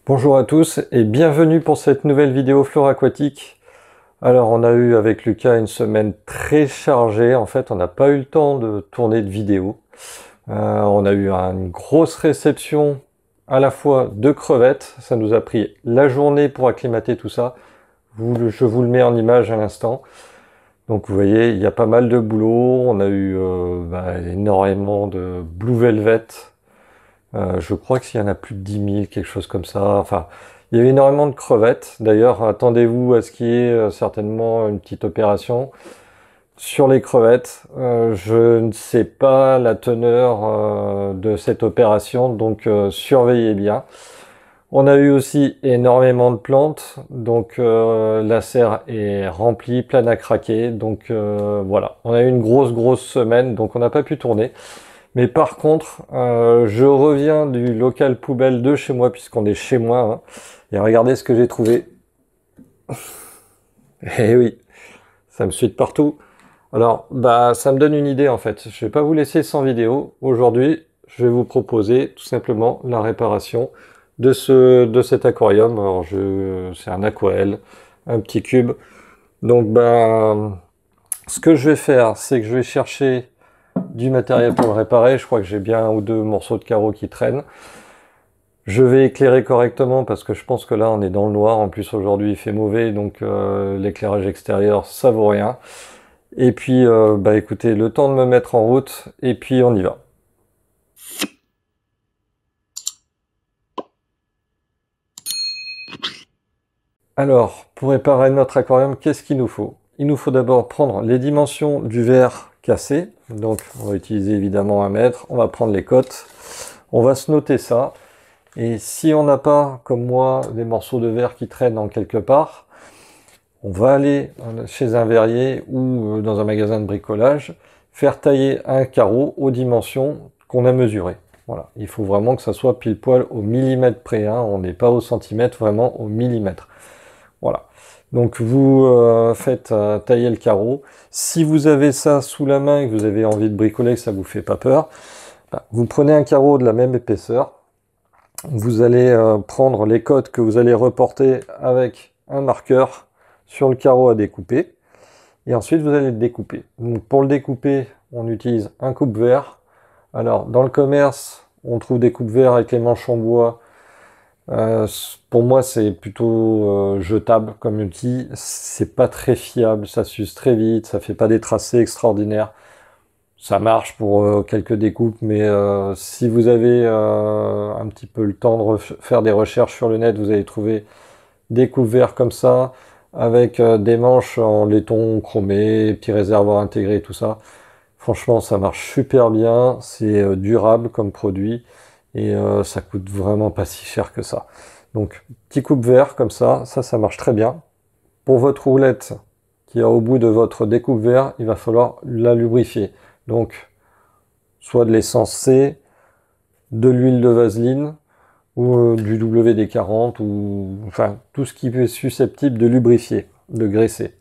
Bonjour à tous et bienvenue pour cette nouvelle vidéo flore aquatique. Alors on a eu avec Lucas une semaine très chargée, en fait on n'a pas eu le temps de tourner de vidéo. On a eu une grosse réception à la fois de crevettes, ça nous a pris la journée pour acclimater tout ça. Je vous le mets en image à l'instant. Donc vous voyez, il y a pas mal de boulot, on a eu énormément de Blue Velvet. Je crois qu'il y en a plus de 10 000, quelque chose comme ça. Enfin, il y avait énormément de crevettes. D'ailleurs, attendez-vous à ce qu'il y ait certainement une petite opération sur les crevettes. Je ne sais pas la teneur de cette opération, donc surveillez bien. On a eu aussi énormément de plantes, donc la serre est remplie, pleine à craquer. Donc voilà, on a eu une grosse semaine, donc on n'a pas pu tourner. Mais par contre, je reviens du local poubelle de chez moi, puisqu'on est chez moi, hein, et regardez ce que j'ai trouvé. Eh oui, ça me suit de partout. Alors, ça me donne une idée en fait. Je vais pas vous laisser sans vidéo. Aujourd'hui, je vais vous proposer tout simplement la réparation de cet aquarium. Alors, c'est un aquarelle, un petit cube. Donc, ce que je vais faire, c'est que je vais chercher du matériel pour le réparer. Je crois que j'ai bien un ou deux morceaux de carreaux qui traînent. Je vais éclairer correctement parce que je pense que là on est dans le noir. En plus aujourd'hui il fait mauvais, donc l'éclairage extérieur ça vaut rien. Et puis écoutez, le temps de me mettre en route et puis on y va. Alors pour réparer notre aquarium, qu'est-ce qu'il nous faut? Il nous faut d'abord prendre les dimensions du verre cassé. Donc on va utiliser évidemment 1 mètre. On va prendre les cotes. On va se noter ça. Et si on n'a pas, comme moi, des morceaux de verre qui traînent en quelque part, on va aller chez un verrier ou dans un magasin de bricolage, faire tailler un carreau aux dimensions qu'on a mesurées. Voilà, il faut vraiment que ça soit pile poil au millimètre près, hein. On n'est pas au centimètre, vraiment au millimètre. Voilà. Donc vous faites tailler le carreau. Si vous avez ça sous la main et que vous avez envie de bricoler, que ça vous fait pas peur, vous prenez un carreau de la même épaisseur. Vous allez prendre les cotes que vous allez reporter avec un marqueur sur le carreau à découper. Et ensuite, vous allez le découper. Donc, pour le découper, on utilise un coupe-vert. Alors, dans le commerce, on trouve des coupes-verts avec les manches en bois. Pour moi, c'est plutôt jetable comme outil. C'est pas très fiable, ça s'use très vite, ça fait pas des tracés extraordinaires. Ça marche pour quelques découpes, mais si vous avez un petit peu le temps de faire des recherches sur le net, vous allez trouver des coupes verts comme ça, avec des manches en laiton chromé, petits réservoirs intégrés, tout ça. Franchement, ça marche super bien, c'est durable comme produit, et ça coûte vraiment pas si cher que ça. Donc, petit coupe vert comme ça marche très bien. Pour votre roulette qui est au bout de votre découpe vert, il va falloir la lubrifier. Donc, soit de l'essence C, de l'huile de vaseline, ou du WD-40, ou enfin tout ce qui est susceptible de lubrifier, de graisser.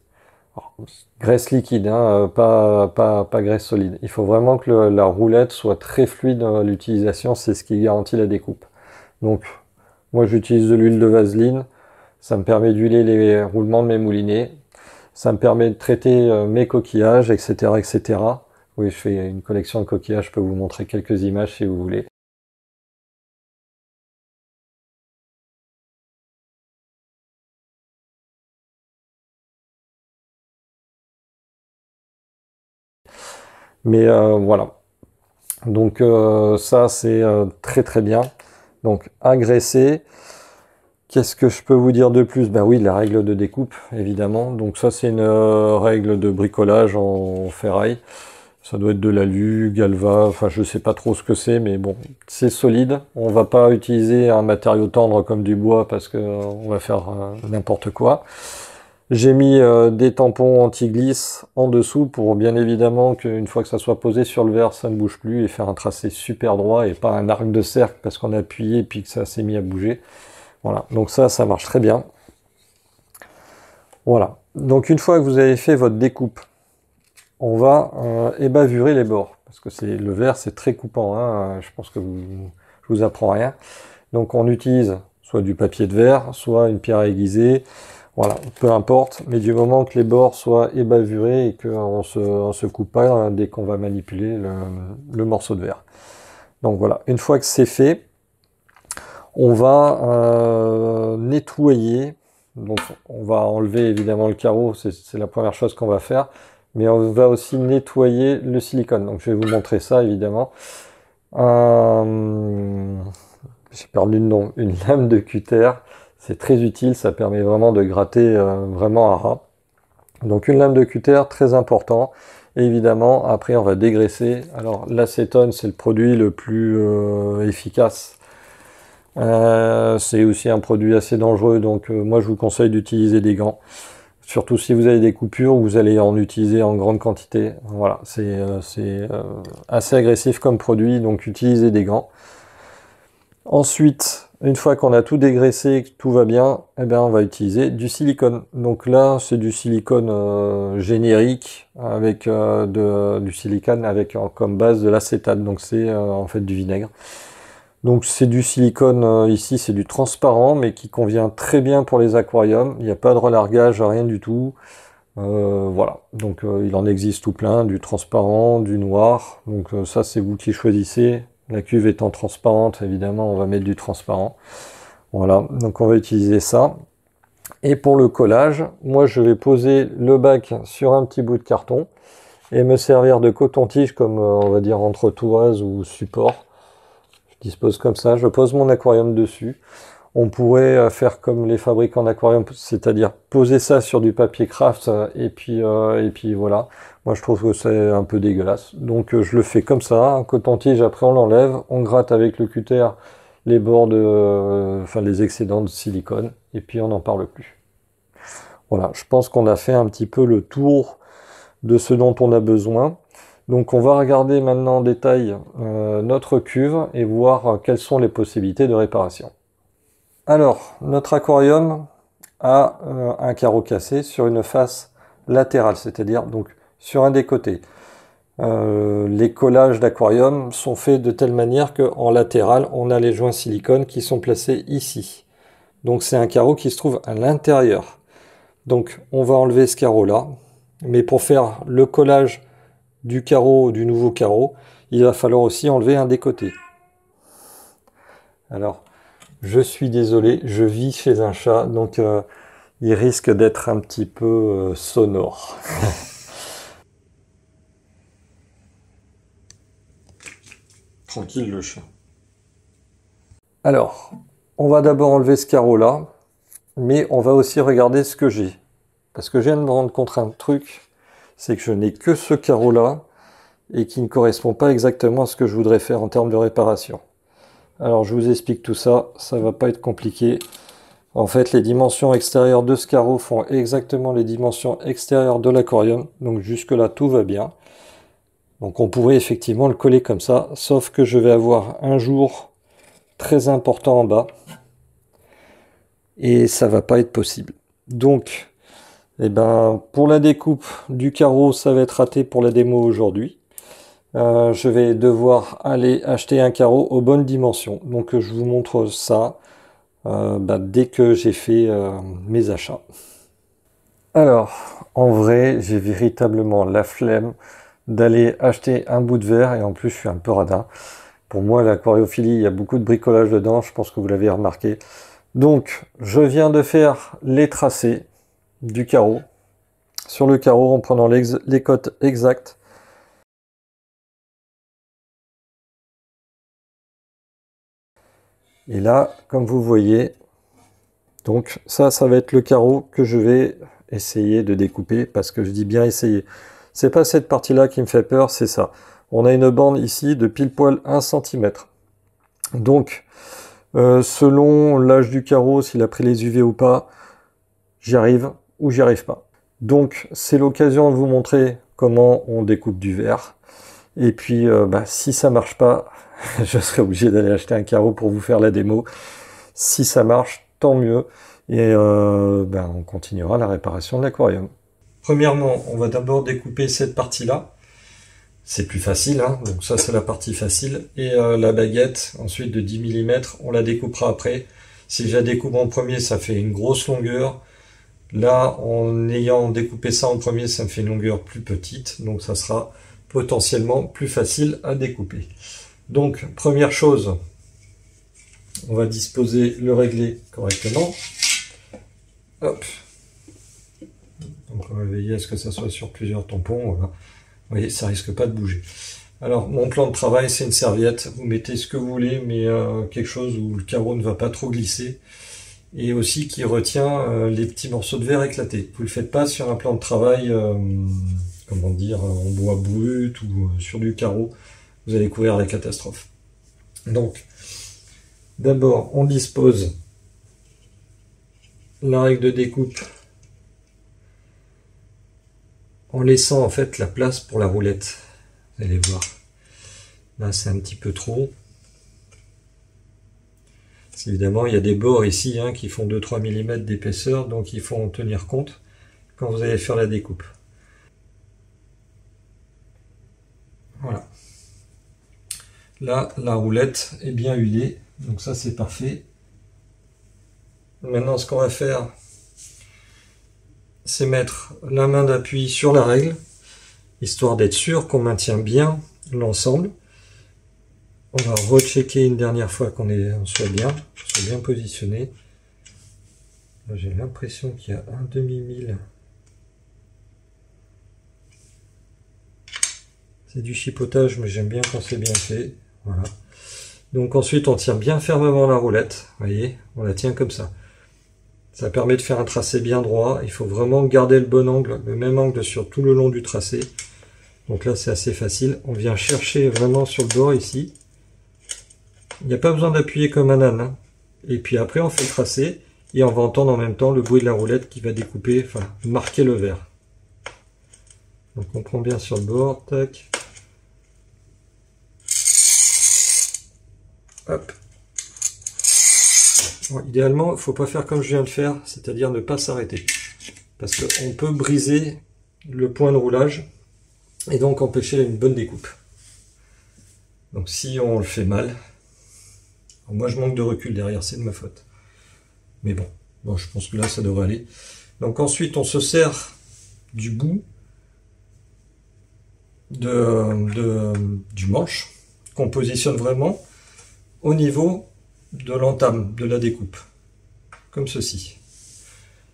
Alors, graisse liquide, hein, pas graisse solide. Il faut vraiment que la roulette soit très fluide dans l'utilisation, c'est ce qui garantit la découpe. Donc, moi j'utilise de l'huile de vaseline, ça me permet d'huiler les roulements de mes moulinets, ça me permet de traiter mes coquillages, etc. Oui, je fais une collection de coquillages, je peux vous montrer quelques images si vous voulez. Mais voilà. Donc ça, c'est très bien. Donc agressé. Qu'est-ce que je peux vous dire de plus? Ben oui, la règle de découpe, évidemment. Donc ça, c'est une règle de bricolage en ferraille. Ça doit être de l'alu, galva, enfin je sais pas trop ce que c'est, mais bon, c'est solide. On va pas utiliser un matériau tendre comme du bois parce que on va faire n'importe quoi. J'ai mis des tampons anti-glisse en dessous pour bien évidemment qu'une fois que ça soit posé sur le verre, ça ne bouge plus et faire un tracé super droit et pas un arc de cercle parce qu'on a appuyé et puis que ça s'est mis à bouger. Voilà, donc ça marche très bien. Voilà, donc une fois que vous avez fait votre découpe, on va ébavurer les bords, parce que le verre c'est très coupant, hein, je pense que je vous apprends rien. Donc on utilise soit du papier de verre, soit une pierre aiguisée, voilà, peu importe, mais du moment que les bords soient ébavurés et qu'on se coupe pas hein, dès qu'on va manipuler le morceau de verre. Donc voilà, une fois que c'est fait, on va nettoyer. Donc on va enlever évidemment le carreau, c'est la première chose qu'on va faire, mais on va aussi nettoyer le silicone. Donc je vais vous montrer ça évidemment. J'ai perdu le nom, une lame de cutter, c'est très utile, ça permet vraiment de gratter vraiment à ras. Donc une lame de cutter, très important. Et évidemment, après on va dégraisser. Alors l'acétone, c'est le produit le plus efficace. C'est aussi un produit assez dangereux, donc moi je vous conseille d'utiliser des gants. Surtout si vous avez des coupures, vous allez en utiliser en grande quantité. Voilà, c'est assez agressif comme produit, donc utilisez des gants. Ensuite, une fois qu'on a tout dégraissé et que tout va bien, eh bien, on va utiliser du silicone. Donc là, c'est du silicone générique avec du silicone avec comme base de l'acétate. Donc c'est en fait du vinaigre. Donc c'est du silicone ici, c'est du transparent, mais qui convient très bien pour les aquariums. Il n'y a pas de relargage, rien du tout. Voilà. Donc il en existe tout plein, du transparent, du noir. Donc ça, c'est vous qui choisissez. La cuve étant transparente, évidemment, on va mettre du transparent. Voilà, donc on va utiliser ça. Et pour le collage, moi je vais poser le bac sur un petit bout de carton et me servir de coton-tige comme, on va dire, entretoise ou support. Je dispose comme ça, je pose mon aquarium dessus. On pourrait faire comme les fabricants d'aquarium, c'est-à-dire poser ça sur du papier craft et puis voilà. Moi je trouve que c'est un peu dégueulasse. Donc je le fais comme ça, un coton-tige, après on l'enlève, on gratte avec le cutter les bords enfin les excédents de silicone et puis on n'en parle plus. Voilà, je pense qu'on a fait un petit peu le tour de ce dont on a besoin. Donc on va regarder maintenant en détail notre cuve et voir quelles sont les possibilités de réparation. Alors, notre aquarium a un carreau cassé sur une face latérale, c'est-à-dire donc sur un des côtés. Les collages d'aquarium sont faits de telle manière qu'en latéral, on a les joints silicone qui sont placés ici. Donc c'est un carreau qui se trouve à l'intérieur. Donc on va enlever ce carreau-là, mais pour faire le collage du carreau, du nouveau carreau, il va falloir aussi enlever un des côtés. Alors, je suis désolé, je vis chez un chat, donc il risque d'être un petit peu sonore. Tranquille le chat. Alors, on va d'abord enlever ce carreau-là, mais on va aussi regarder ce que j'ai. Parce que je viens de me rendre compte un truc, c'est que je n'ai que ce carreau-là, et qui ne correspond pas exactement à ce que je voudrais faire en termes de réparation. Alors je vous explique tout ça, ça va pas être compliqué. En fait, les dimensions extérieures de ce carreau font exactement les dimensions extérieures de l'aquarium, donc jusque là tout va bien. Donc on pourrait effectivement le coller comme ça, sauf que je vais avoir un jour très important en bas, et ça va pas être possible. Donc, eh ben, pour la découpe du carreau, ça va être raté pour la démo aujourd'hui. Je vais devoir aller acheter un carreau aux bonnes dimensions. Donc je vous montre ça dès que j'ai fait mes achats. Alors, en vrai, j'ai véritablement la flemme d'aller acheter un bout de verre, et en plus je suis un peu radin. Pour moi, l'aquariophilie, il y a beaucoup de bricolage dedans, je pense que vous l'avez remarqué. Donc, je viens de faire les tracés du carreau. Sur le carreau, en prenant les cotes exactes. Et là, comme vous voyez, donc ça va être le carreau que je vais essayer de découper, parce que je dis bien essayer. C'est pas cette partie-là qui me fait peur, c'est ça. On a une bande ici de pile poil 1 cm. Donc, selon l'âge du carreau, s'il a pris les UV ou pas, j'y arrive ou j'y arrive pas. Donc, c'est l'occasion de vous montrer comment on découpe du verre. Et puis, si ça marche pas, je serai obligé d'aller acheter un carreau pour vous faire la démo. Si ça marche, tant mieux. Et on continuera la réparation de l'aquarium. Premièrement, on va d'abord découper cette partie-là. C'est plus facile, hein, donc ça c'est la partie facile. Et la baguette, ensuite de 10 mm, on la découpera après. Si je la découpe en premier, ça fait une grosse longueur. Là, en ayant découpé ça en premier, ça me fait une longueur plus petite, donc ça sera potentiellement plus facile à découper. Donc, première chose, on va disposer le réglé correctement. Hop. Donc on va veiller à ce que ça soit sur plusieurs tampons. Voilà. Vous voyez, ça risque pas de bouger. Alors, mon plan de travail, c'est une serviette. Vous mettez ce que vous voulez, mais quelque chose où le carreau ne va pas trop glisser. Et aussi qui retient les petits morceaux de verre éclatés. Vous ne le faites pas sur un plan de travail, comment dire, en bois brut ou sur du carreau. Vous allez courir la catastrophe. Donc, d'abord, on dispose la règle de découpe en laissant en fait la place pour la roulette. Vous allez voir. Là, c'est un petit peu trop. Évidemment, il y a des bords ici qui font 2-3 mm d'épaisseur, donc il faut en tenir compte quand vous allez faire la découpe. Voilà. Là, la roulette est bien huilée, donc ça c'est parfait. Maintenant, ce qu'on va faire, c'est mettre la main d'appui sur la règle, histoire d'être sûr qu'on maintient bien l'ensemble. On va rechecker une dernière fois qu'on soit bien positionné. J'ai l'impression qu'il y a un demi-mille. C'est du chipotage, mais j'aime bien quand c'est bien fait. Voilà. Donc ensuite, on tire bien fermement la roulette. Vous voyez, on la tient comme ça. Ça permet de faire un tracé bien droit. Il faut vraiment garder le bon angle, le même angle sur tout le long du tracé. Donc là, c'est assez facile. On vient chercher vraiment sur le bord ici. Il n'y a pas besoin d'appuyer comme un âne. Et puis après, on fait le tracé et on va entendre en même temps le bruit de la roulette qui va découper, enfin, marquer le verre. Donc on prend bien sur le bord, tac. Hop. Bon, idéalement, il ne faut pas faire comme je viens de faire, c'est-à-dire ne pas s'arrêter. Parce qu'on peut briser le point de roulage et donc empêcher une bonne découpe. Donc si on le fait mal, moi je manque de recul derrière, c'est de ma faute. Mais bon, je pense que là ça devrait aller. Donc ensuite on se sert du bout du manche, qu'on positionne vraiment au niveau de l'entame de la découpe. Comme ceci.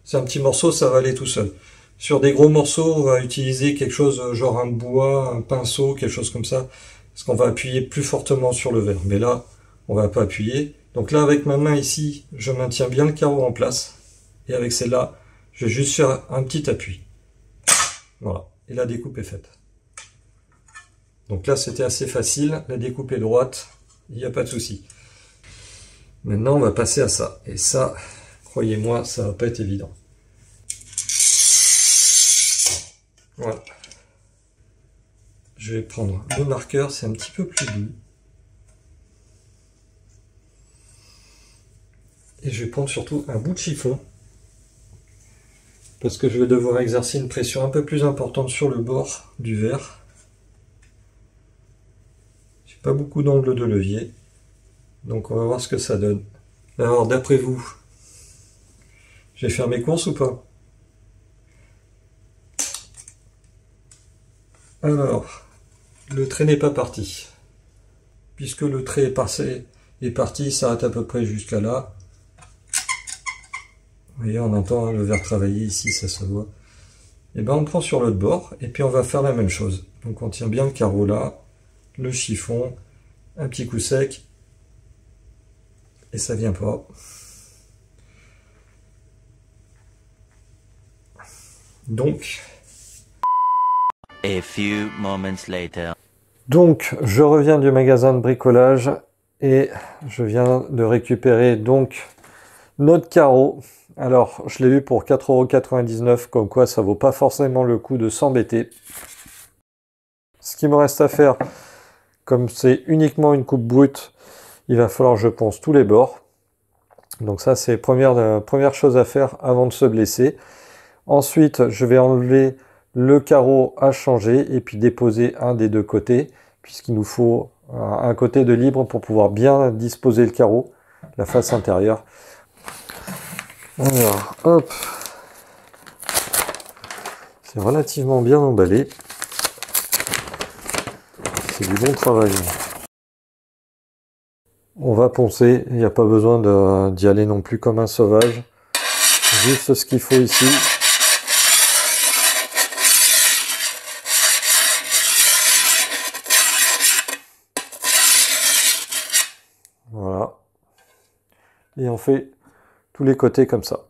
C'est un petit morceau, ça va aller tout seul. Sur des gros morceaux, on va utiliser quelque chose genre un bois, un pinceau, quelque chose comme ça, parce qu'on va appuyer plus fortement sur le verre. Mais là, on va pas appuyer. Donc là, avec ma main ici, je maintiens bien le carreau en place. Et avec celle-là, je vais juste faire un petit appui. Voilà. Et la découpe est faite. Donc là, c'était assez facile. La découpe est droite. Il n'y a pas de souci. Maintenant, on va passer à ça. Et ça, croyez-moi, ça va pas être évident. Voilà. Je vais prendre le marqueur, c'est un petit peu plus doux. Et je vais prendre surtout un bout de chiffon. Parce que je vais devoir exercer une pression un peu plus importante sur le bord du verre. J'ai pas beaucoup d'angle de levier. Donc on va voir ce que ça donne. Alors d'après vous, je vais faire mes courses ou pas? Alors, le trait n'est pas parti. Puisque le trait est parti, il s'arrête à peu près jusqu'à là. Vous voyez, on entend le verre travailler ici, ça se voit. Et ben on prend sur l'autre bord, et puis on va faire la même chose. Donc on tient bien le carreau là, le chiffon, un petit coup sec, et ça vient pas. Donc... A few moments later. Donc, je reviens du magasin de bricolage et je viens de récupérer donc notre carreau. Alors, je l'ai eu pour 4,99 €, comme quoi ça vaut pas forcément le coup de s'embêter. Ce qui me reste à faire, comme c'est uniquement une coupe brute, il va falloir, je pense, tous les bords. Donc ça, c'est première chose à faire avant de se blesser. Ensuite, je vais enlever le carreau à changer et puis déposer un des deux côtés, puisqu'il nous faut un côté de libre pour pouvoir bien disposer le carreau, la face intérieure. Alors, hop. C'est relativement bien emballé. C'est du bon travail. On va poncer, il n'y a pas besoin d'y aller non plus comme un sauvage. Juste ce qu'il faut ici. Voilà. Et on fait tous les côtés comme ça.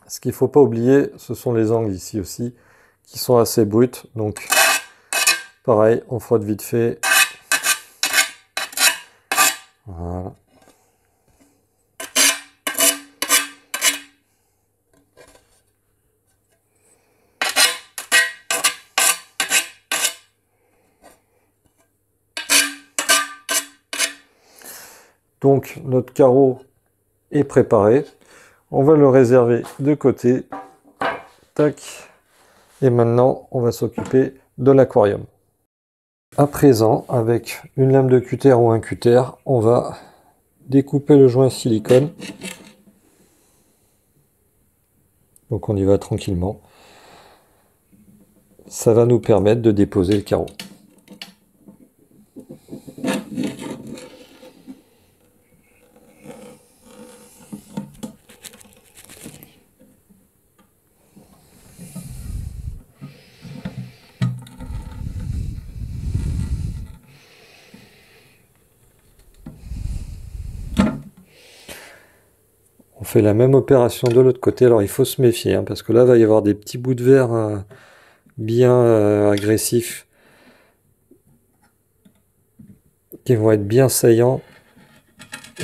Ce qu'il ne faut pas oublier, ce sont les angles ici aussi, qui sont assez bruts. Donc, pareil, on frotte vite fait. Voilà. Donc, notre carreau est préparé. On va le réserver de côté. Tac. Et maintenant, on va s'occuper de l'aquarium. À présent, avec une lame de cutter ou un cutter, on va découper le joint silicone. Donc on y va tranquillement. Ça va nous permettre de déposer le carreau. On fait la même opération de l'autre côté. Alors il faut se méfier, parce que là il va y avoir des petits bouts de verre bien agressifs qui vont être bien saillants.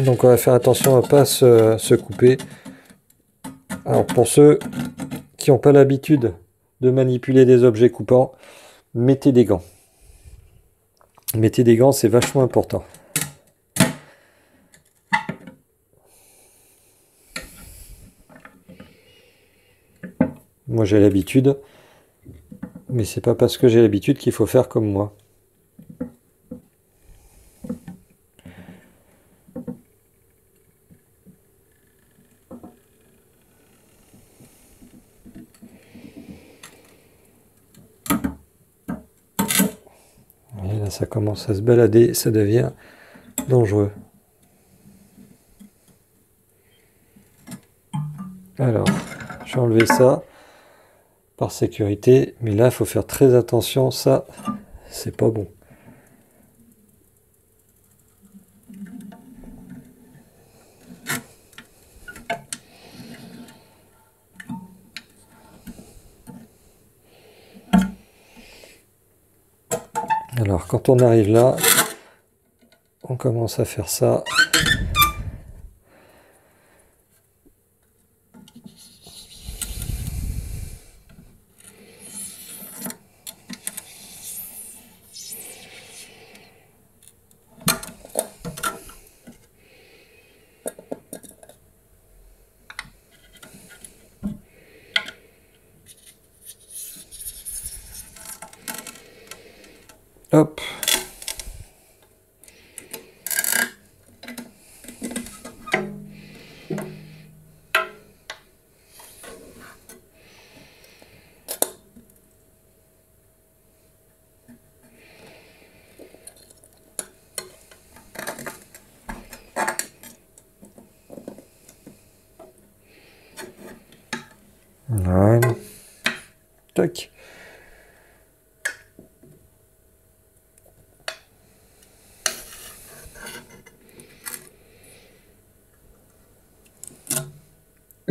Donc on va faire attention à ne pas se couper. Alors pour ceux qui n'ont pas l'habitude de manipuler des objets coupants, mettez des gants. Mettez des gants, c'est vachement important. Moi j'ai l'habitude, mais c'est pas parce que j'ai l'habitude qu'il faut faire comme moi. Et là ça commence à se balader, ça devient dangereux. Alors, je vais enlever ça par sécurité, mais là il faut faire très attention, ça c'est pas bon. Alors quand on arrive là, on commence à faire ça. Hop. Voilà. Tac.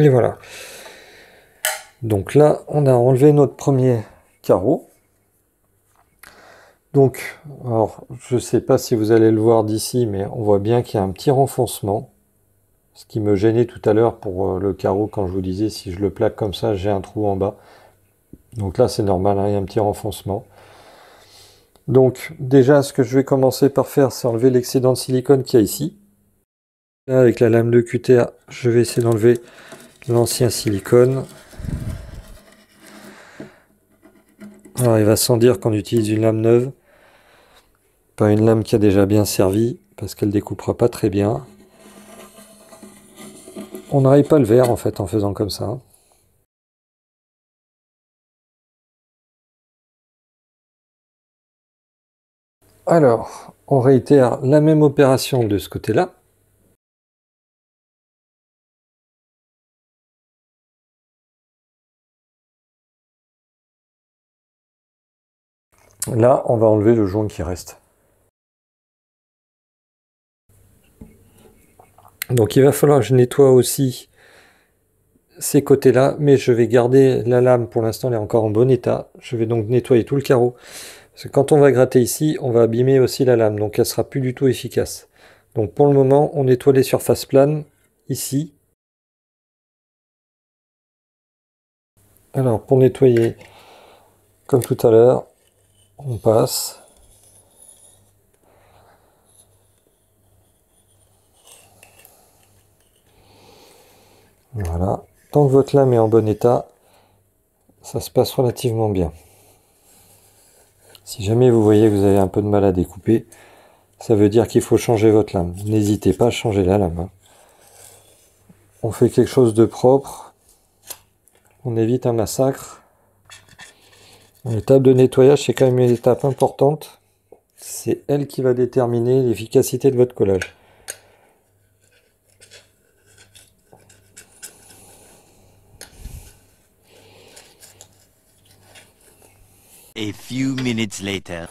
Et voilà. Donc là, on a enlevé notre premier carreau. Donc, alors, je ne sais pas si vous allez le voir d'ici, mais on voit bien qu'il y a un petit renfoncement. Ce qui me gênait tout à l'heure pour le carreau, quand je vous disais, si je le plaque comme ça, j'ai un trou en bas. Donc là, c'est normal, hein, il y a un petit renfoncement. Donc, déjà, ce que je vais commencer par faire, c'est enlever l'excédent de silicone qu'il y a ici. Là, avec la lame de cutter, je vais essayer d'enlever l'ancien silicone. Alors il va sans dire qu'on utilise une lame neuve, pas une lame qui a déjà bien servi, parce qu'elle découpera pas très bien. On n'arrive pas le verre en fait en faisant comme ça. Alors, on réitère la même opération de ce côté-là. Là, on va enlever le jaune qui reste. Donc il va falloir que je nettoie aussi ces côtés-là, mais je vais garder la lame, pour l'instant elle est encore en bon état. Je vais donc nettoyer tout le carreau. Parce que quand on va gratter ici, on va abîmer aussi la lame, donc elle sera plus du tout efficace. Donc pour le moment, on nettoie les surfaces planes, ici. Alors pour nettoyer, comme tout à l'heure, on passe. Voilà. Tant que votre lame est en bon état, ça se passe relativement bien. Si jamais vous voyez que vous avez un peu de mal à découper, ça veut dire qu'il faut changer votre lame. N'hésitez pas à changer la lame, hein. On fait quelque chose de propre. On évite un massacre. L'étape de nettoyage, c'est quand même une étape importante. C'est elle qui va déterminer l'efficacité de votre collage. A few minutes later.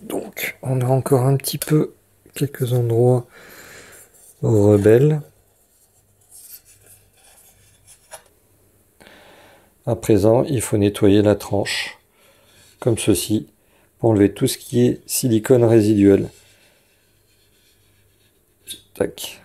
Donc, on a encore un petit peu quelques endroits rebelles. À présent, il faut nettoyer la tranche, comme ceci, pour enlever tout ce qui est silicone résiduel. Tac.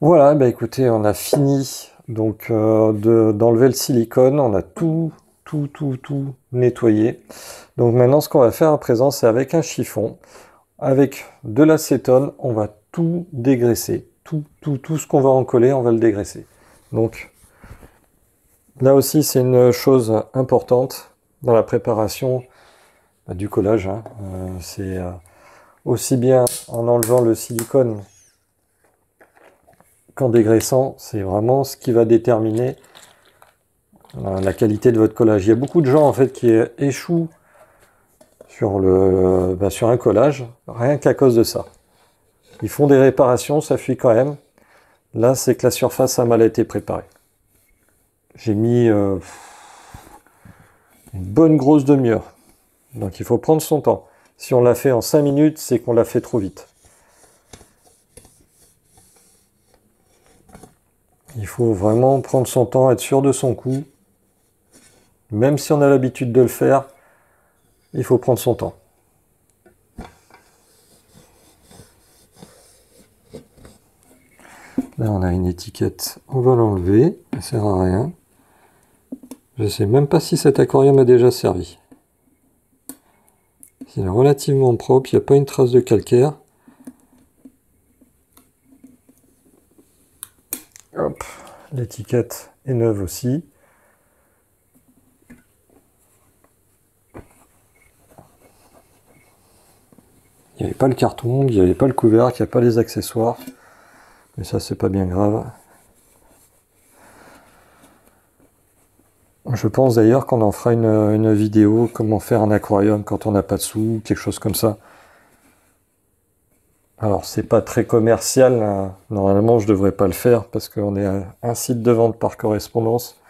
Voilà, bah écoutez, on a fini donc d'enlever le silicone, on a tout nettoyé. Donc maintenant, ce qu'on va faire à présent, c'est avec un chiffon, avec de l'acétone, on va tout dégraisser. Tout ce qu'on va en coller, on va le dégraisser. Donc là aussi, c'est une chose importante dans la préparation du collage, hein. C'est aussi bien en enlevant le silicone qu'en dégraissant, c'est vraiment ce qui va déterminer la qualité de votre collage. Il y a beaucoup de gens en fait qui échouent sur sur un collage, rien qu'à cause de ça. Ils font des réparations, ça fuit quand même. Là, c'est que la surface a mal été préparée. J'ai mis une bonne grosse demi-heure. Donc il faut prendre son temps. Si on l'a fait en 5 minutes, c'est qu'on l'a fait trop vite. Il faut vraiment prendre son temps, être sûr de son coup. Même si on a l'habitude de le faire, il faut prendre son temps. Là, on a une étiquette, on va l'enlever, ça sert à rien. Je ne sais même pas si cet aquarium a déjà servi. Il est relativement propre, il n'y a pas une trace de calcaire. Hop, l'étiquette est neuve aussi. Il n'y avait pas le carton, il n'y avait pas le couvercle, il n'y a pas les accessoires. Mais ça, c'est pas bien grave. Je pense d'ailleurs qu'on en fera une vidéo, comment faire un aquarium quand on n'a pas de sous, quelque chose comme ça. Alors, c'est pas très commercial, hein. Normalement, je devrais pas le faire parce qu'on est un site de vente par correspondance.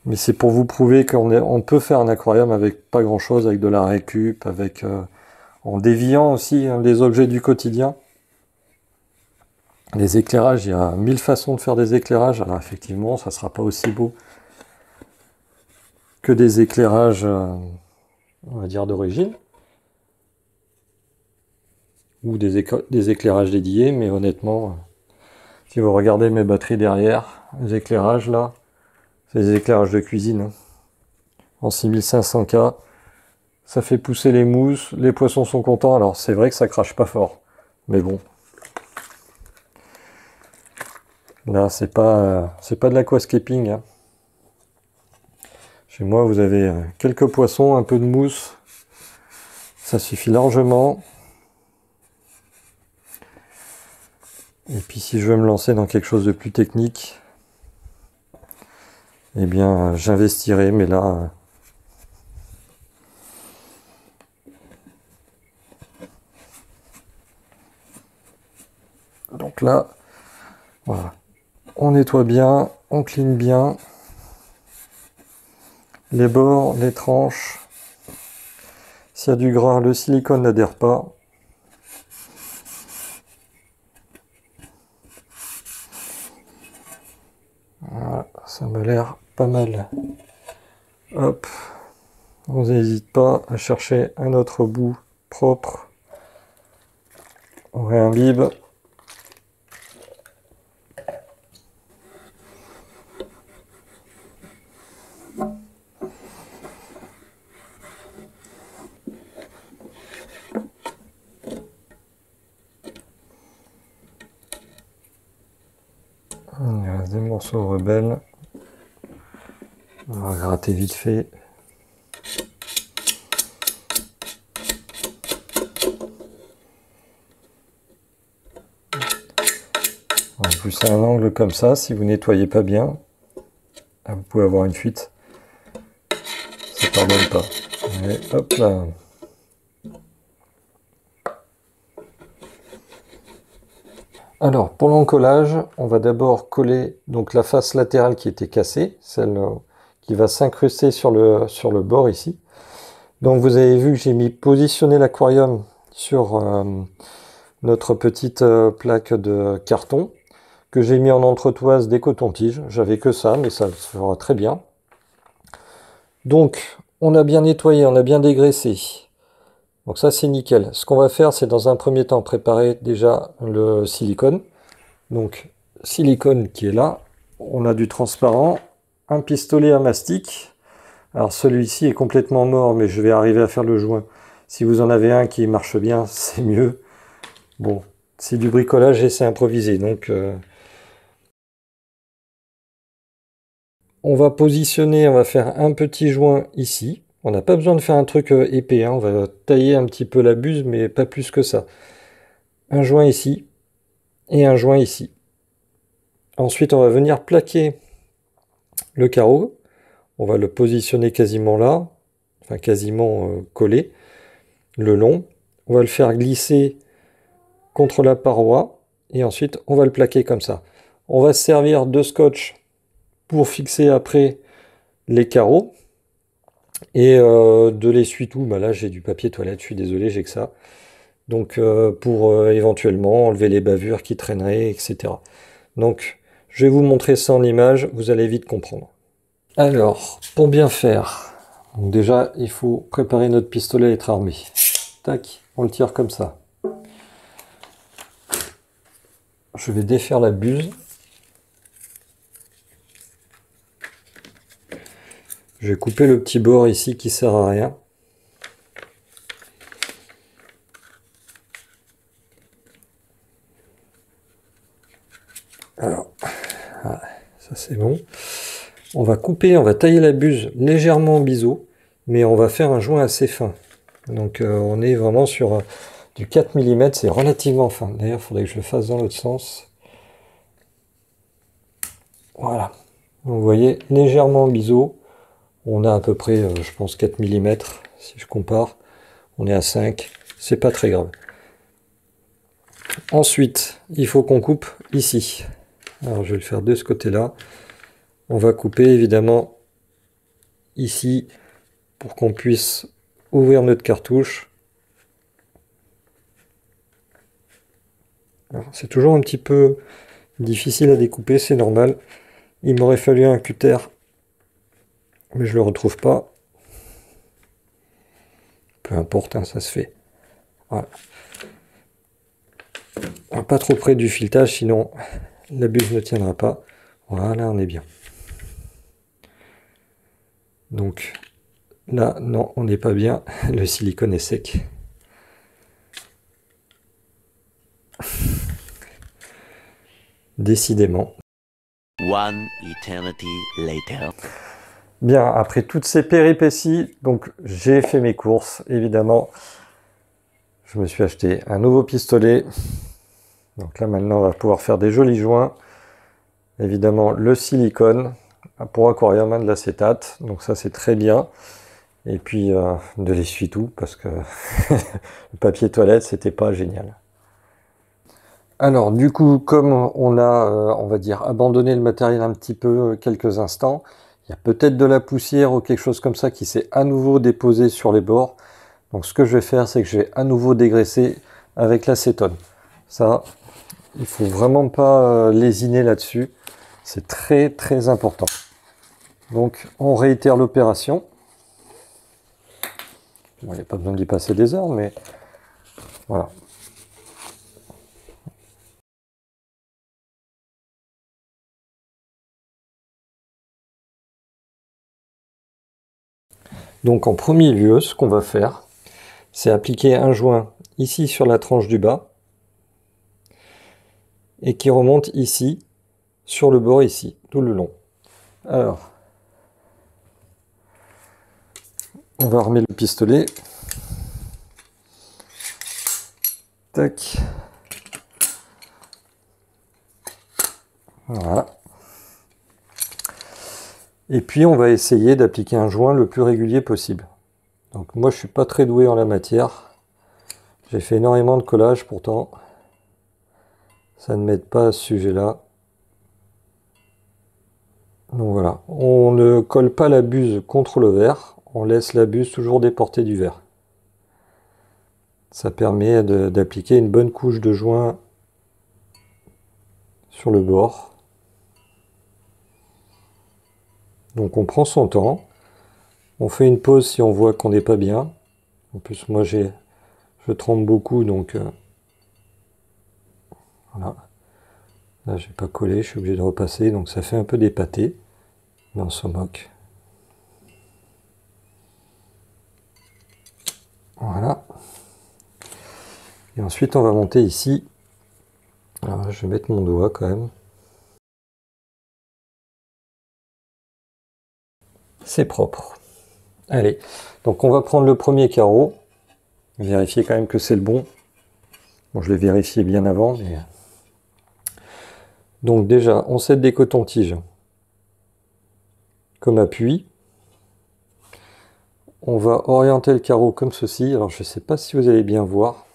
Mais c'est pour vous prouver qu'on peut faire un aquarium avec pas grand chose, avec de la récup, avec en déviant aussi les objets du quotidien. Les éclairages, il y a 1000 façons de faire des éclairages. Alors effectivement, ça ne sera pas aussi beau que des éclairages, on va dire, d'origine. Ou des éclairages dédiés, mais honnêtement, si vous regardez mes batteries derrière, les éclairages là, c'est des éclairages de cuisine. Hein. En 6500K, ça fait pousser les mousses, les poissons sont contents. Alors c'est vrai que ça crache pas fort, mais bon. Là, c'est pas de l'aquascaping. Hein. Chez moi, vous avez quelques poissons, un peu de mousse. Ça suffit largement. Et puis, si je veux me lancer dans quelque chose de plus technique, eh bien, j'investirai. Mais là, donc là, voilà. On nettoie bien, on clean bien les bords, les tranches. S'il y a du gras, le silicone n'adhère pas. Voilà, ça m'a l'air pas mal. Hop, on n'hésite pas à chercher un autre bout propre. On réimbibe. Il reste des morceaux rebelles. On va gratter vite fait. En plus, à un angle comme ça, si vous nettoyez pas bien, vous pouvez avoir une fuite. Ça pardonne pas. Allez, hop là. Alors, pour l'encollage, on va d'abord coller donc la face latérale qui était cassée, celle qui va s'incruster sur le bord ici. Donc vous avez vu que j'ai mis positionner l'aquarium sur notre petite plaque de carton que j'ai mis en entretoise des cotons-tiges. J'avais que ça, mais ça se fera très bien. Donc, on a bien nettoyé, on a bien dégraissé. Donc ça, c'est nickel. Ce qu'on va faire, c'est dans un premier temps préparer déjà le silicone. Donc, silicone qui est là. On a du transparent, un pistolet à mastic. Alors celui-ci est complètement mort, mais je vais arriver à faire le joint. Si vous en avez un qui marche bien, c'est mieux. Bon, c'est du bricolage et c'est improvisé. Donc, on va positionner, on va faire un petit joint ici. On n'a pas besoin de faire un truc épais, hein. On va tailler un petit peu la buse, mais pas plus que ça. Un joint ici et un joint ici. Ensuite, on va venir plaquer le carreau. On va le positionner quasiment là, enfin quasiment collé, le long. On va le faire glisser contre la paroi et ensuite on va le plaquer comme ça. On va se servir de scotch pour fixer après les carreaux. Et de l'essuie-tout, bah là j'ai du papier toilette, je suis désolé, j'ai que ça. Donc pour éventuellement enlever les bavures qui traîneraient, etc. Donc je vais vous montrer ça en image, vous allez vite comprendre. Alors, pour bien faire, donc déjà il faut préparer notre pistolet à être armé. Tac, on le tire comme ça. Je vais défaire la buse. Je vais couper le petit bord ici qui sert à rien. Alors, voilà, ça c'est bon. On va couper, on va tailler la buse légèrement en biseau, mais on va faire un joint assez fin. Donc on est vraiment sur du 4 mm, c'est relativement fin. D'ailleurs, il faudrait que je le fasse dans l'autre sens. Voilà. Donc, vous voyez, légèrement en biseau. On a à peu près, je pense, 4 mm, si je compare. On est à 5, c'est pas très grave. Ensuite, il faut qu'on coupe ici. Alors, je vais le faire de ce côté-là. On va couper, évidemment, ici, pour qu'on puisse ouvrir notre cartouche. C'est toujours un petit peu difficile à découper, c'est normal. Il m'aurait fallu un cutter, mais je le retrouve pas. Peu importe, hein, ça se fait. Voilà. Pas trop près du filetage, sinon la buse ne tiendra pas. Voilà, on est bien. Donc là, non, on n'est pas bien. Le silicone est sec. Décidément. One eternity later. Bien, après toutes ces péripéties, donc j'ai fait mes courses, évidemment. Je me suis acheté un nouveau pistolet. Donc là, maintenant, on va pouvoir faire des jolis joints. Évidemment, le silicone pour aquarium, hein, de l'acétate. Donc ça, c'est très bien. Et puis, de l'essuie-tout, parce que le papier toilette, c'était pas génial. Alors, du coup, comme on a, on va dire, abandonné le matériel un petit peu quelques instants, il y a peut-être de la poussière ou quelque chose comme ça qui s'est à nouveau déposé sur les bords. Donc, ce que je vais faire, c'est que je vais à nouveau dégraisser avec l'acétone. Ça, il faut vraiment pas lésiner là-dessus. C'est très, très important. Donc, on réitère l'opération. Bon, il n'y a pas besoin d'y passer des heures, mais voilà. Donc en premier lieu, ce qu'on va faire, c'est appliquer un joint ici sur la tranche du bas et qui remonte ici, sur le bord ici, tout le long. Alors, on va remettre le pistolet. Tac. Voilà. Et puis on va essayer d'appliquer un joint le plus régulier possible. Donc moi je suis pas très doué en la matière. J'ai fait énormément de collage pourtant. Ça ne m'aide pas à ce sujet-là. Donc voilà, on ne colle pas la buse contre le verre, on laisse la buse toujours déportée du verre. Ça permet d'appliquer une bonne couche de joint sur le bord. Donc on prend son temps, on fait une pause si on voit qu'on n'est pas bien. En plus moi je tremble beaucoup, donc voilà. Là j'ai pas collé, je suis obligé de repasser, donc ça fait un peu d'épaté, mais on s'en moque. Voilà. Et ensuite on va monter ici. Alors je vais mettre mon doigt quand même. C'est propre. Allez, donc on va prendre le premier carreau. Vérifier quand même que c'est le bon. Bon, je l'ai vérifié bien avant, mais... Donc déjà, on set des cotons-tiges comme appui. On va orienter le carreau comme ceci. Alors je ne sais pas si vous allez bien voir.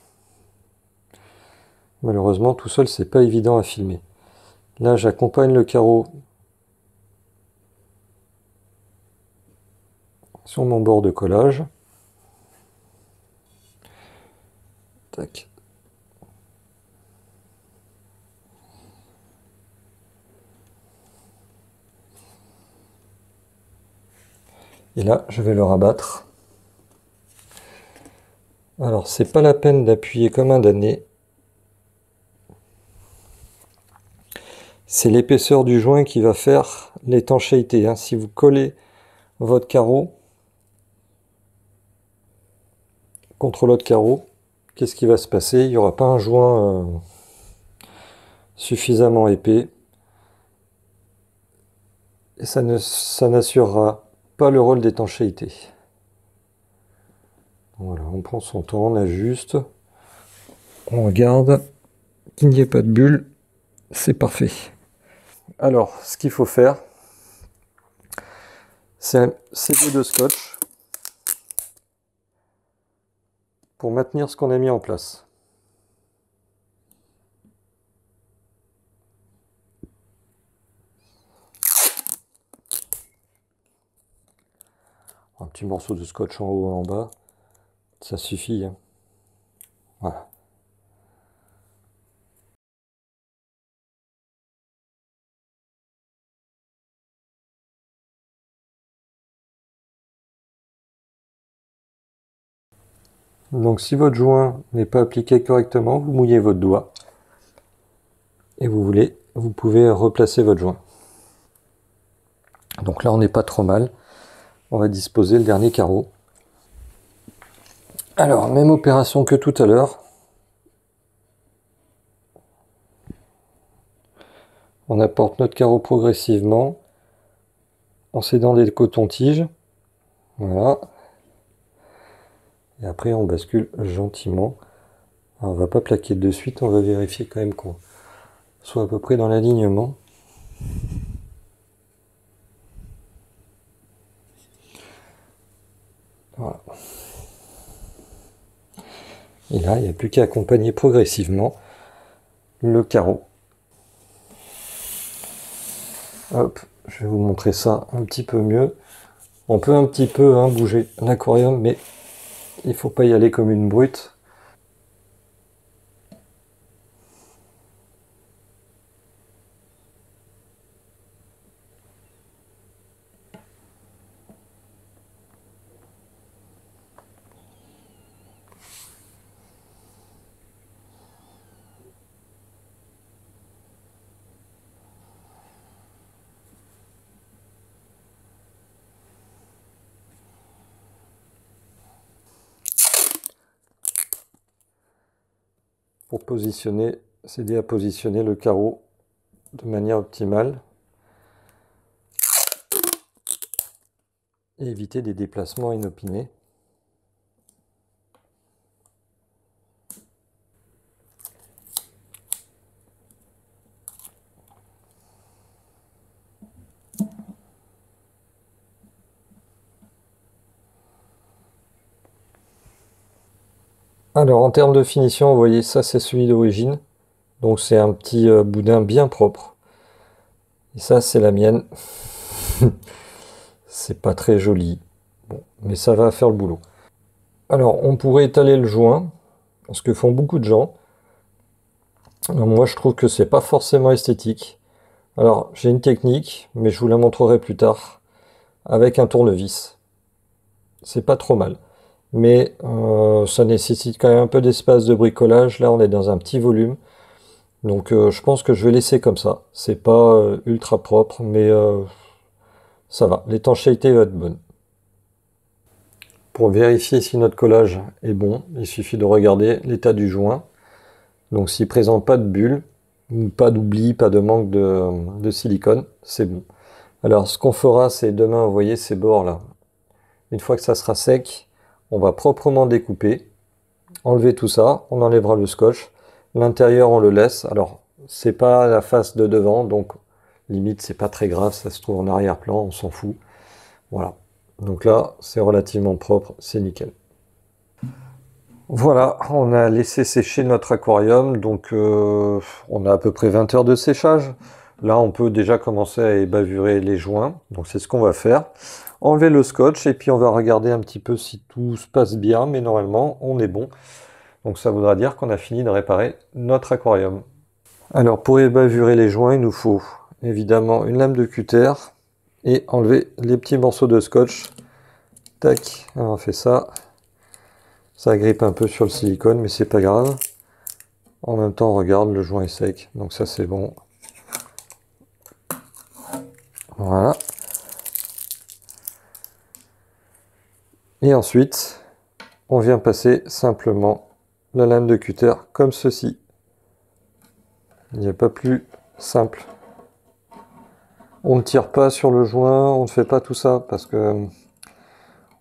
Malheureusement, tout seul, c'est pas évident à filmer. Là, j'accompagne le carreau sur mon bord de collage. Tac. Et là, je vais le rabattre. Alors, c'est pas la peine d'appuyer comme un damné. C'est l'épaisseur du joint qui va faire l'étanchéité, hein. Si vous collez votre carreau contre l'autre carreau, qu'est-ce qui va se passer? Il n'y aura pas un joint suffisamment épais. Et ça n'assurera pas le rôle d'étanchéité. Voilà, on prend son temps, on ajuste, on regarde qu'il n'y ait pas de bulle, c'est parfait. Alors, ce qu'il faut faire, c'est un CD de scotch pour maintenir ce qu'on a mis en place. Un petit morceau de scotch en haut et en bas, ça suffit, hein. Voilà. Donc si votre joint n'est pas appliqué correctement, vous mouillez votre doigt. Et vous pouvez replacer votre joint. Donc là on n'est pas trop mal. On va disposer le dernier carreau. Alors, même opération que tout à l'heure. On apporte notre carreau progressivement en s'aidant des cotons-tiges. Voilà. Et après, on bascule gentiment. Alors, on va pas plaquer de suite, on va vérifier quand même qu'on soit à peu près dans l'alignement. Voilà. Et là, il n'y a plus qu'à accompagner progressivement le carreau. Hop, je vais vous montrer ça un petit peu mieux. On peut un petit peu bouger l'aquarium, mais il faut pas y aller comme une brute. Pour positionner, s'aider à positionner le carreau de manière optimale et éviter des déplacements inopinés. Alors en termes de finition, vous voyez, ça c'est celui d'origine. Donc c'est un petit boudin bien propre. Et ça c'est la mienne. C'est pas très joli. Bon, mais ça va faire le boulot. Alors on pourrait étaler le joint, ce que font beaucoup de gens. Alors, moi je trouve que c'est pas forcément esthétique. Alors j'ai une technique, mais je vous la montrerai plus tard, avec un tournevis. C'est pas trop mal. Mais ça nécessite quand même un peu d'espace de bricolage. Là on est dans un petit volume. Donc je pense que je vais laisser comme ça. C'est pas ultra propre, mais ça va. L'étanchéité va être bonne. Pour vérifier si notre collage est bon, il suffit de regarder l'état du joint. Donc s'il ne présente pas de bulles, pas d'oubli, pas de manque de silicone, c'est bon. Alors ce qu'on fera, c'est demain, vous voyez ces bords là. Une fois que ça sera sec, on va proprement découper, enlever tout ça, on enlèvera le scotch. L'intérieur, on le laisse. Alors, c'est pas la face de devant, donc limite, c'est pas très grave, ça se trouve en arrière-plan, on s'en fout. Voilà. Donc là, c'est relativement propre, c'est nickel. Voilà, on a laissé sécher notre aquarium, donc on a à peu près 20 heures de séchage. Là, on peut déjà commencer à ébavurer les joints, donc c'est ce qu'on va faire. Enlever le scotch, et puis on va regarder un petit peu si tout se passe bien, mais normalement, on est bon. Donc ça voudra dire qu'on a fini de réparer notre aquarium. Alors pour ébavurer les joints, il nous faut évidemment une lame de cutter et enlever les petits morceaux de scotch. Tac, alors on fait ça. Ça agrippe un peu sur le silicone, mais c'est pas grave. En même temps, on regarde, le joint est sec, donc ça c'est bon. Voilà. Et ensuite, on vient passer simplement la lame de cutter comme ceci. Il n'y a pas plus simple. On ne tire pas sur le joint, on ne fait pas tout ça parce que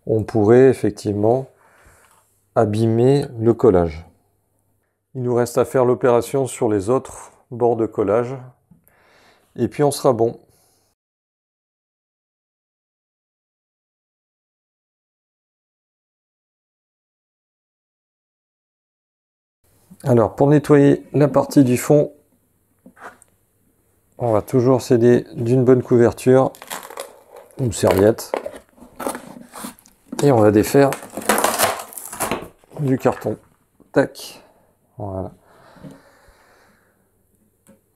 on pourrait effectivement abîmer le collage. Il nous reste à faire l'opération sur les autres bords de collage et puis on sera bon. Alors pour nettoyer la partie du fond, on va toujours s'aider d'une bonne couverture ou serviette et on va défaire du carton. Tac, voilà.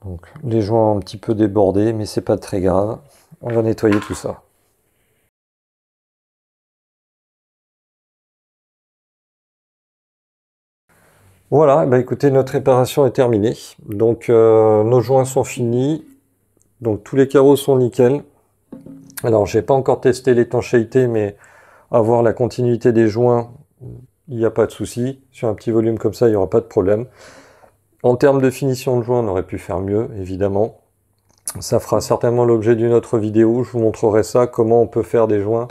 Donc les joints ont un petit peu débordé, mais c'est pas très grave. On va nettoyer tout ça. Voilà, bah écoutez, notre réparation est terminée. Donc nos joints sont finis. Donc tous les carreaux sont nickel. Alors j'ai pas encore testé l'étanchéité, mais avoir la continuité des joints, il n'y a pas de souci. Sur un petit volume comme ça, il n'y aura pas de problème. En termes de finition de joint, on aurait pu faire mieux, évidemment. Ça fera certainement l'objet d'une autre vidéo. Je vous montrerai ça, comment on peut faire des joints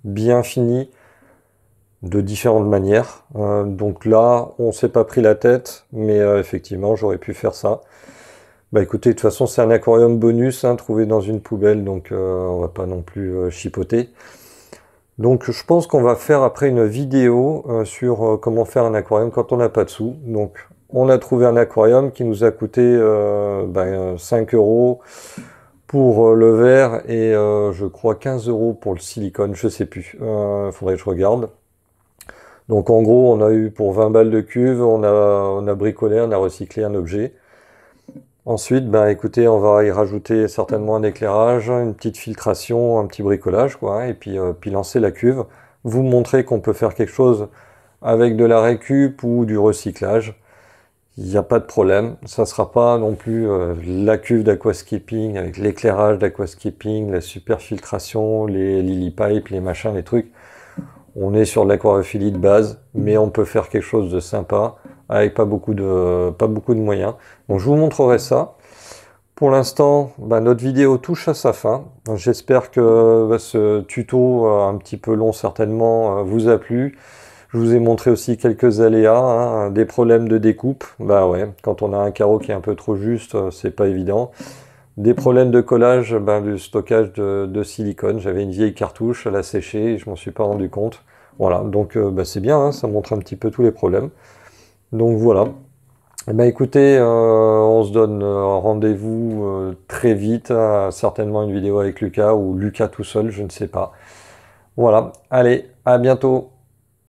bien finis de différentes manières. Donc là, on s'est pas pris la tête, mais effectivement, j'aurais pu faire ça. Bah écoutez, de toute façon, c'est un aquarium bonus, hein, trouvé dans une poubelle, donc on va pas non plus chipoter. Donc je pense qu'on va faire après une vidéo sur comment faire un aquarium quand on n'a pas de sous. Donc on a trouvé un aquarium qui nous a coûté 5 € pour le verre et je crois 15 € pour le silicone, je sais plus, faudrait que je regarde. Donc en gros, on a eu pour 20 balles de cuve, on a bricolé, on a recyclé un objet. Ensuite, bah écoutez, on va y rajouter certainement un éclairage, une petite filtration, un petit bricolage, quoi, et puis lancer la cuve. Vous montrer qu'on peut faire quelque chose avec de la récup ou du recyclage. Il n'y a pas de problème. Ça sera pas non plus la cuve d'aquascaping avec l'éclairage d'aquascaping, la super filtration, les lily pipes, les machins, les trucs. On est sur de l'aquariophilie de base, mais on peut faire quelque chose de sympa avec pas beaucoup de moyens. Donc je vous montrerai ça. Pour l'instant, bah, notre vidéo touche à sa fin. J'espère que ce tuto un petit peu long certainement vous a plu. Je vous ai montré aussi quelques aléas, hein, des problèmes de découpe. Bah ouais, quand on a un carreau qui est un peu trop juste, c'est pas évident. Des problèmes de collage, du stockage de silicone. J'avais une vieille cartouche, elle a séché et je m'en suis pas rendu compte. Voilà, donc c'est bien, hein, ça montre un petit peu tous les problèmes. Donc voilà. Eh ben écoutez, on se donne rendez-vous très vite, certainement une vidéo avec Lucas ou Lucas tout seul, je ne sais pas. Voilà, allez, à bientôt.